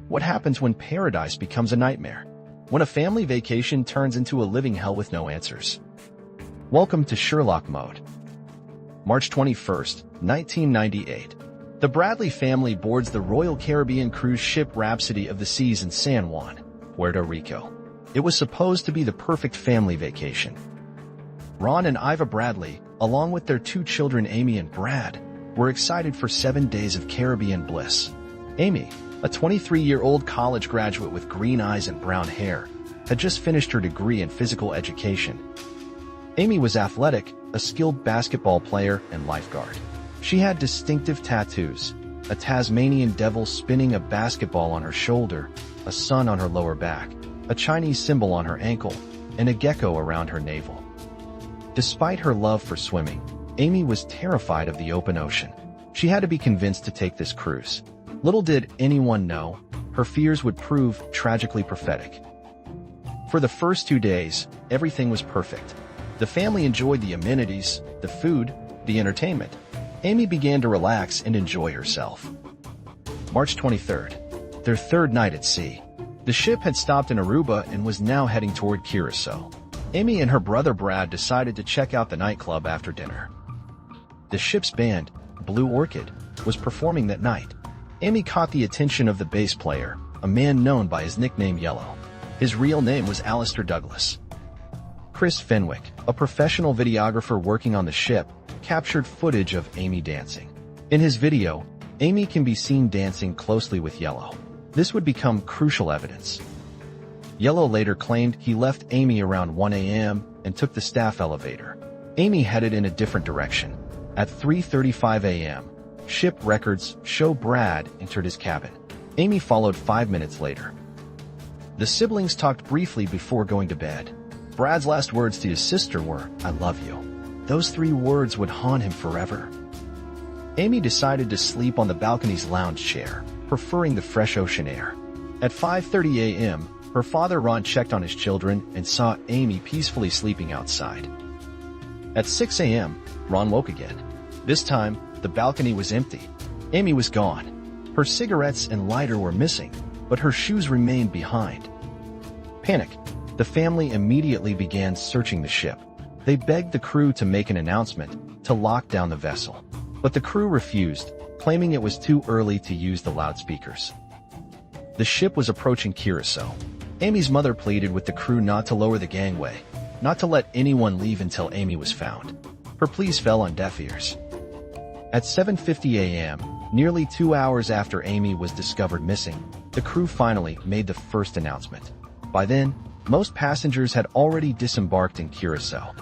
What happens when paradise becomes a nightmare? When a family vacation turns into a living hell with no answers? Welcome to Sherlock Mode. March 21st, 1998. The Bradley family boards the Royal Caribbean cruise ship Rhapsody of the Seas in San Juan, Puerto Rico. It was supposed to be the perfect family vacation. Ron and Iva Bradley, along with their two children Amy and Brad, were excited for 7 days of Caribbean bliss. Amy, a 23-year-old college graduate with green eyes and brown hair, had just finished her degree in physical education. Amy was athletic, a skilled basketball player and lifeguard. She had distinctive tattoos, a Tasmanian devil spinning a basketball on her shoulder, a sun on her lower back, a Chinese symbol on her ankle, and a gecko around her navel. Despite her love for swimming, Amy was terrified of the open ocean. She had to be convinced to take this cruise. Little did anyone know, her fears would prove tragically prophetic. For the first 2 days, everything was perfect. The family enjoyed the amenities, the food, the entertainment. Amy began to relax and enjoy herself. March 23rd, their third night at sea. The ship had stopped in Aruba and was now heading toward Curacao. Amy and her brother Brad decided to check out the nightclub after dinner. The ship's band, Blue Orchid, was performing that night. Amy caught the attention of the bass player, a man known by his nickname Yellow. His real name was Alistair Douglas. Chris Fenwick, a professional videographer working on the ship, captured footage of Amy dancing. In his video, Amy can be seen dancing closely with Yellow. This would become crucial evidence. Yellow later claimed he left Amy around 1 a.m. and took the staff elevator. Amy headed in a different direction. At 3:35 a.m., ship records show Brad entered his cabin. Amy followed 5 minutes later. The siblings talked briefly before going to bed. Brad's last words to his sister were, "I love you." Those 3 words would haunt him forever. Amy decided to sleep on the balcony's lounge chair, preferring the fresh ocean air. At 5:30 a.m., her father Ron checked on his children and saw Amy peacefully sleeping outside. At 6 a.m., Ron woke again. This time, the balcony was empty. Amy was gone. Her cigarettes and lighter were missing, but her shoes remained behind. Panic. The family immediately began searching the ship. They begged the crew to make an announcement to lock down the vessel. But the crew refused, claiming it was too early to use the loudspeakers. The ship was approaching Curacao. Amy's mother pleaded with the crew not to lower the gangway, not to let anyone leave until Amy was found. Her pleas fell on deaf ears. At 7:50 a.m., nearly 2 hours after Amy was discovered missing, the crew finally made the first announcement. By then, most passengers had already disembarked in Curacao.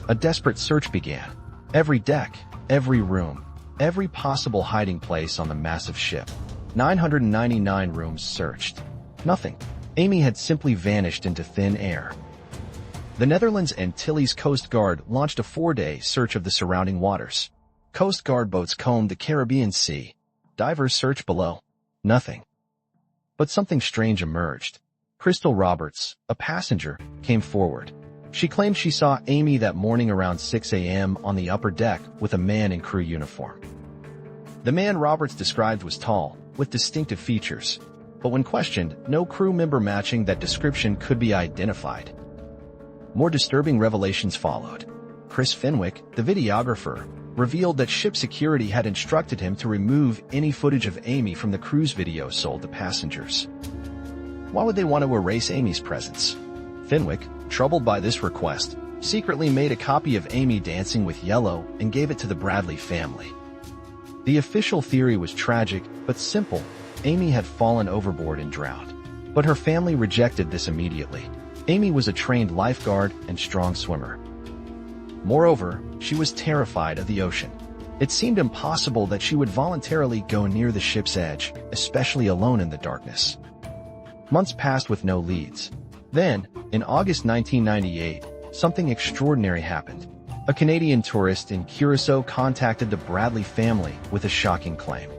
A desperate search began. Every deck, every room, every possible hiding place on the massive ship. 999 rooms searched. Nothing. Amy had simply vanished into thin air. The Netherlands Antilles Coast Guard launched a 4-day search of the surrounding waters. Coast Guard boats combed the Caribbean Sea. Divers searched below. Nothing. But something strange emerged. Crystal Roberts, a passenger, came forward. She claimed she saw Amy that morning around 6 a.m. on the upper deck with a man in crew uniform. The man Roberts described was tall, with distinctive features. But when questioned, no crew member matching that description could be identified. More disturbing revelations followed. Chris Fenwick, the videographer, revealed that ship security had instructed him to remove any footage of Amy from the cruise video sold to passengers. Why would they want to erase Amy's presence? Fenwick, troubled by this request, secretly made a copy of Amy dancing with Yellow and gave it to the Bradley family. The official theory was tragic, but simple. Amy had fallen overboard and drowned. But her family rejected this immediately. Amy was a trained lifeguard and strong swimmer. Moreover, she was terrified of the ocean. It seemed impossible that she would voluntarily go near the ship's edge, especially alone in the darkness. Months passed with no leads. Then, in August 1998, something extraordinary happened. A Canadian tourist in Curacao contacted the Bradley family with a shocking claim.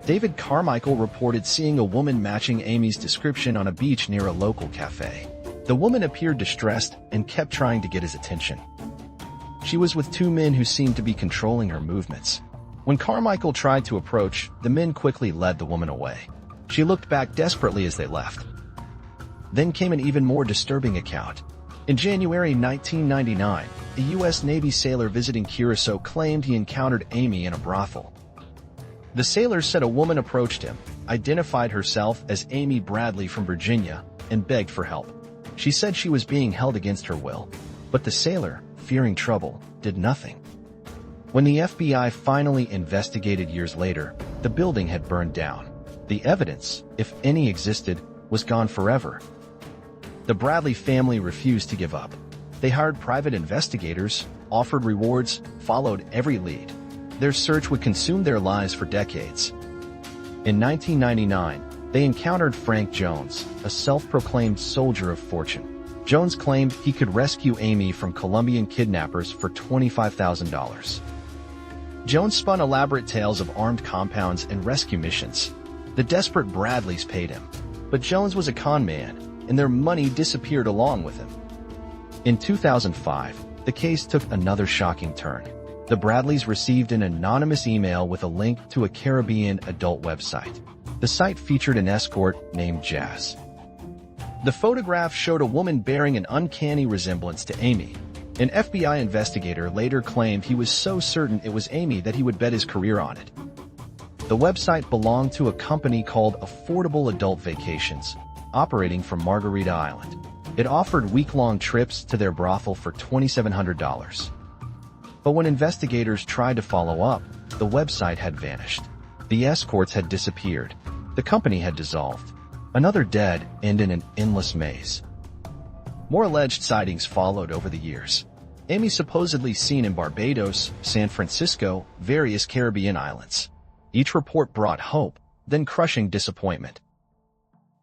David Carmichael reported seeing a woman matching Amy's description on a beach near a local cafe. The woman appeared distressed and kept trying to get his attention. She was with 2 men who seemed to be controlling her movements. When Carmichael tried to approach, the men quickly led the woman away. She looked back desperately as they left. Then came an even more disturbing account. In January 1999, a U.S. Navy sailor visiting Curacao claimed he encountered Amy in a brothel. The sailor said a woman approached him, identified herself as Amy Bradley from Virginia, and begged for help. She said she was being held against her will, but the sailor, fearing trouble, did nothing. When the FBI finally investigated years later, the building had burned down. The evidence, if any existed, was gone forever. The Bradley family refused to give up. They hired private investigators, offered rewards, followed every lead. Their search would consume their lives for decades. In 1999, they encountered Frank Jones, a self-proclaimed soldier of fortune. Jones claimed he could rescue Amy from Colombian kidnappers for $25,000. Jones spun elaborate tales of armed compounds and rescue missions. The desperate Bradleys paid him, but Jones was a con man, and their money disappeared along with him. In 2005, the case took another shocking turn. The Bradleys received an anonymous email with a link to a Caribbean adult website. The site featured an escort named Jazz. The photograph showed a woman bearing an uncanny resemblance to Amy. An FBI investigator later claimed he was so certain it was Amy that he would bet his career on it. The website belonged to a company called Affordable Adult Vacations, operating from Margarita Island. It offered week-long trips to their brothel for $2,700. But when investigators tried to follow up, the website had vanished. The escorts had disappeared. The company had dissolved. Another dead end in an endless maze. More alleged sightings followed over the years. Amy supposedly seen in Barbados, San Francisco, various Caribbean islands. Each report brought hope, then crushing disappointment.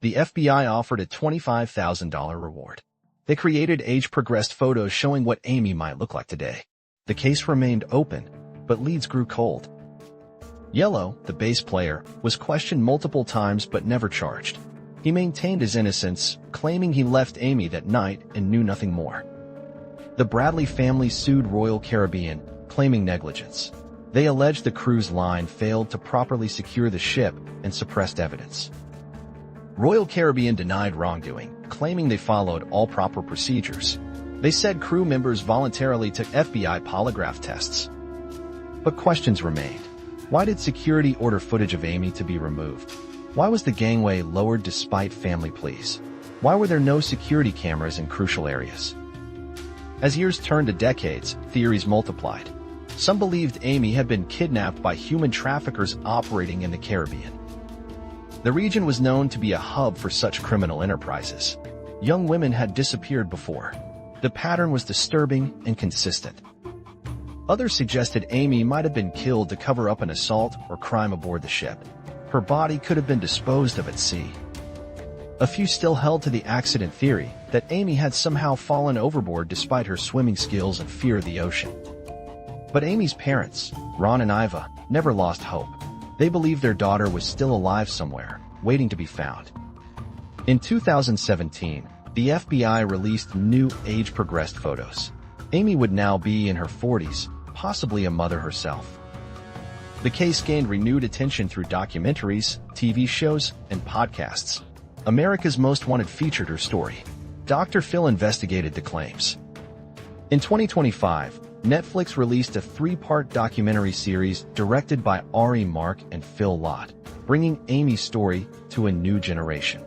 The FBI offered a $25,000 reward. They created age-progressed photos showing what Amy might look like today. The case remained open, but leads grew cold. Yellow, the bass player, was questioned multiple times but never charged. He maintained his innocence, claiming he left Amy that night and knew nothing more. The Bradley family sued Royal Caribbean, claiming negligence. They alleged the cruise line failed to properly secure the ship and suppressed evidence. Royal Caribbean denied wrongdoing, claiming they followed all proper procedures. They said crew members voluntarily took FBI polygraph tests. But questions remained. Why did security order footage of Amy to be removed? Why was the gangway lowered despite family pleas? Why were there no security cameras in crucial areas? As years turned to decades, theories multiplied. Some believed Amy had been kidnapped by human traffickers operating in the Caribbean. The region was known to be a hub for such criminal enterprises. Young women had disappeared before. The pattern was disturbing and consistent. Others suggested Amy might have been killed to cover up an assault or crime aboard the ship. Her body could have been disposed of at sea. A few still held to the accident theory that Amy had somehow fallen overboard despite her swimming skills and fear of the ocean. But Amy's parents, Ron and Iva, never lost hope. They believed their daughter was still alive somewhere, waiting to be found. In 2017, the FBI released new age-progressed photos. Amy would now be in her 40s, possibly a mother herself. The case gained renewed attention through documentaries, TV shows, and podcasts. America's Most Wanted featured her story. Dr. Phil investigated the claims. In 2025, Netflix released a 3-part documentary series directed by Ari Mark and Phil Lott, bringing Amy's story to a new generation.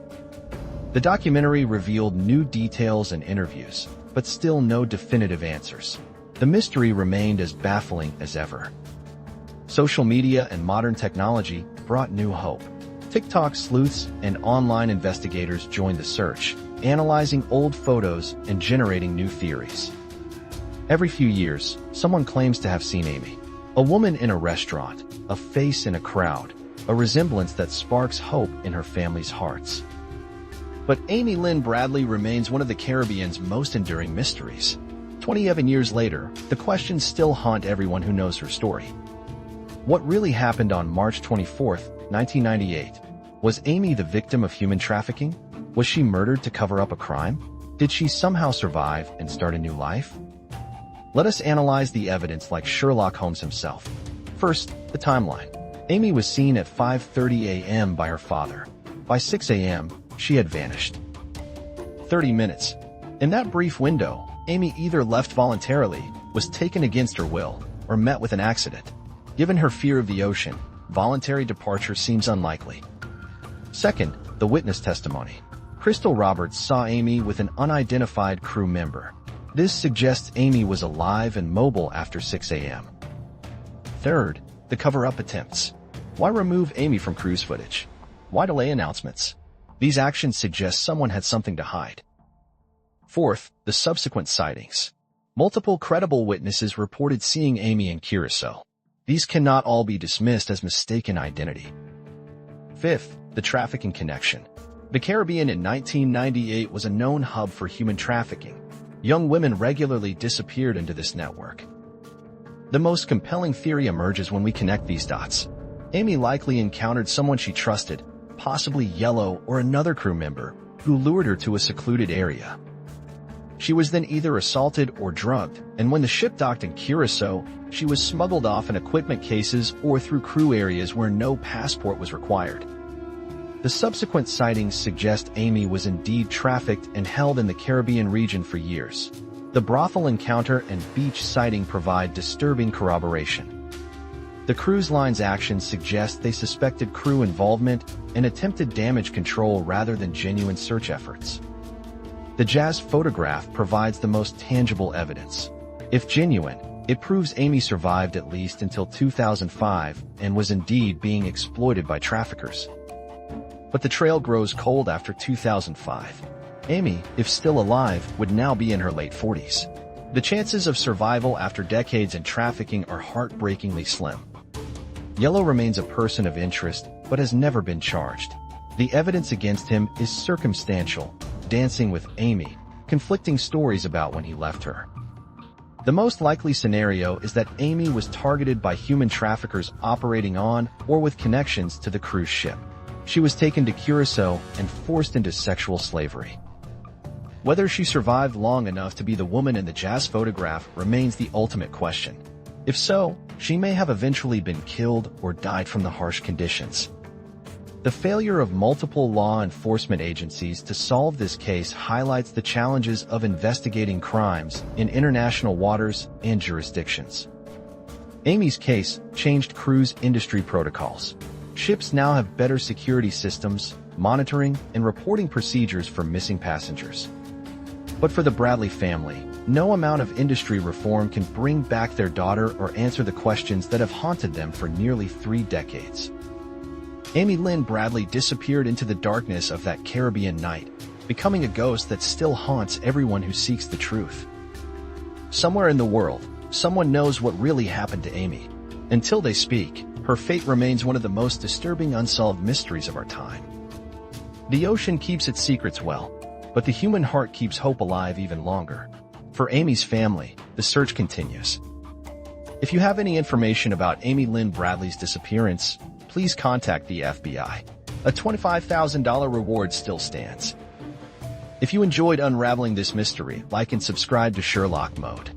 The documentary revealed new details and interviews, but still no definitive answers. The mystery remained as baffling as ever. Social media and modern technology brought new hope. TikTok sleuths and online investigators joined the search, analyzing old photos and generating new theories. Every few years, someone claims to have seen Amy. A woman in a restaurant, a face in a crowd, a resemblance that sparks hope in her family's hearts. But Amy Lynn Bradley remains one of the Caribbean's most enduring mysteries. 27 years later, the questions still haunt everyone who knows her story. What really happened on March 24, 1998? Was Amy the victim of human trafficking? Was she murdered to cover up a crime? Did she somehow survive and start a new life? Let us analyze the evidence like Sherlock Holmes himself. First, the timeline. Amy was seen at 5:30 a.m. by her father. By 6 a.m., she had vanished. 30 minutes. In that brief window, Amy either left voluntarily, was taken against her will, or met with an accident. Given her fear of the ocean, voluntary departure seems unlikely. Second, the witness testimony. Crystal Roberts saw Amy with an unidentified crew member. This suggests Amy was alive and mobile after 6 a.m. Third, the cover-up attempts. Why remove Amy from cruise footage? Why delay announcements? These actions suggest someone had something to hide. Fourth, the subsequent sightings. Multiple credible witnesses reported seeing Amy in Curacao. These cannot all be dismissed as mistaken identity. Fifth, the trafficking connection. The Caribbean in 1998 was a known hub for human trafficking. Young women regularly disappeared into this network. The most compelling theory emerges when we connect these dots. Amy likely encountered someone she trusted, possibly Yellow or another crew member, who lured her to a secluded area. She was then either assaulted or drugged, and when the ship docked in Curacao, she was smuggled off in equipment cases or through crew areas where no passport was required. The subsequent sightings suggest Amy was indeed trafficked and held in the Caribbean region for years. The brothel encounter and beach sighting provide disturbing corroboration. The cruise line's actions suggest they suspected crew involvement and attempted damage control rather than genuine search efforts. The jazz photograph provides the most tangible evidence. If genuine, it proves Amy survived at least until 2005 and was indeed being exploited by traffickers. But the trail grows cold after 2005. Amy, if still alive, would now be in her late 40s. The chances of survival after decades in trafficking are heartbreakingly slim. Yellow remains a person of interest, but has never been charged. The evidence against him is circumstantial, dancing with Amy, conflicting stories about when he left her. The most likely scenario is that Amy was targeted by human traffickers operating on or with connections to the cruise ship. She was taken to Curacao and forced into sexual slavery. Whether she survived long enough to be the woman in the jazz photograph remains the ultimate question. If so, she may have eventually been killed or died from the harsh conditions. The failure of multiple law enforcement agencies to solve this case highlights the challenges of investigating crimes in international waters and jurisdictions. Amy's case changed cruise industry protocols. Ships now have better security systems, monitoring, and reporting procedures for missing passengers. But for the Bradley family, no amount of industry reform can bring back their daughter or answer the questions that have haunted them for nearly 3 decades. Amy Lynn Bradley disappeared into the darkness of that Caribbean night, becoming a ghost that still haunts everyone who seeks the truth. Somewhere in the world, someone knows what really happened to Amy. Until they speak, her fate remains one of the most disturbing unsolved mysteries of our time. The ocean keeps its secrets well, but the human heart keeps hope alive even longer. For Amy's family, the search continues. If you have any information about Amy Lynn Bradley's disappearance, please contact the FBI. A $25,000 reward still stands. If you enjoyed unraveling this mystery, like and subscribe to Sherlock Mode.